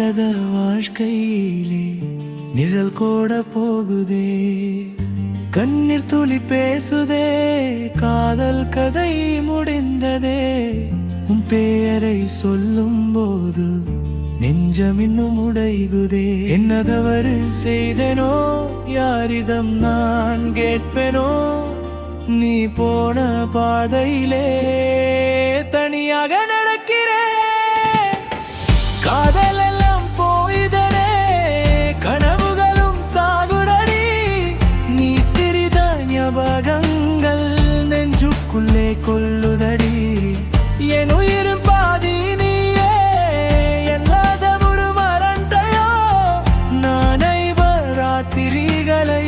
இல்லாத வாழ்க்கையிலே நிழல் கூட போகுதே. கண்ணீர் துளி பேசுதே, காதல் கதை முடிந்ததே. உன் பெயரை சொல்லும் போது நெஞ்சம் இன்னும் உடைகுதே. என்ன தவறு செய்தனோ, யாரிடம் நான் கேட்பேனோ? நீ போன பாதையிலே தனியாக நடக்கிறேன். காதல் எல்லாம் போய்தனே, கனவுகளும் சாகுடடி. நீ சிறித ஞாபகங்கள் நெஞ்சுக்குள்ளே கொல்லுதடி. என் உயிரும் பாதி நீயே, எல்லாத ஒரு மறந்தையோ. நானை ராத்திரிகளை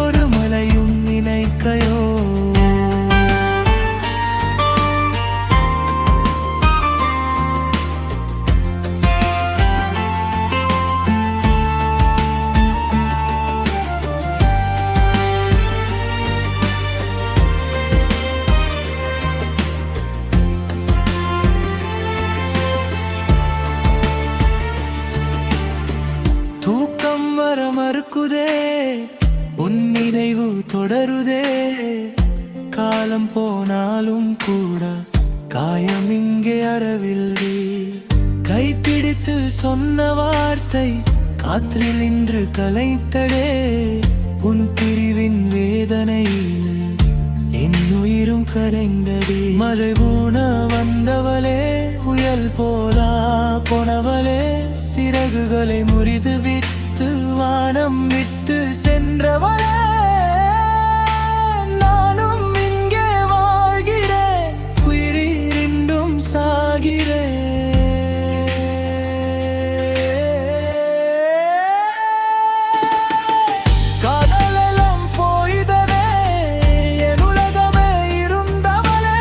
ஒரு மலையும் நினைக்கையோ. தூக்கம் வர மறுக்குதே, உன் நினைவு தொடருதே. காலம் போனாலும் கூட காயம் இங்கே அறவில்லை. கைப்பிடித்து சொன்ன வார்த்தை காற்றில் இன்று கலைத்தடே. உன் பிரிவின் வேதனை என் உயிரும் கரைந்ததே. மழை போன வந்தவளே, புயல் போலா போனவளே. சிறகுகளை முறிது விட்டு வானம் விட்டு சென்றவளே. நானும் இங்கே வாழ்கிறேன், உயிரிண்டும் சாகிறேன். காதலெல்லாம் போய்தனே, என் உலகமே இருந்தவளே.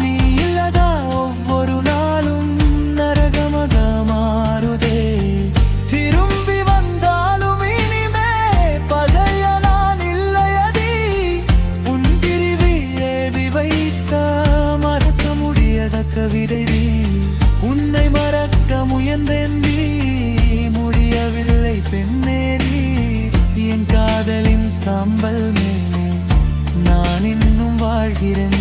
நீ இல்லதா ஒவ்வொரு நாளும் நரகமாக மாறுதே. திரும்பி வந்தாலும் இனிமே பழைய நான் இல்லையடி. உன் பிரிவை ஏவி வைத்த மறக்க முடியாத கவிதை. உன்னை மறக்க முயன்றேன், முடியவில்லை பெண்ணேறி. என் காதலின் சாம்பல் மேலே நான் இன்னும் வாழ்கிறேன்.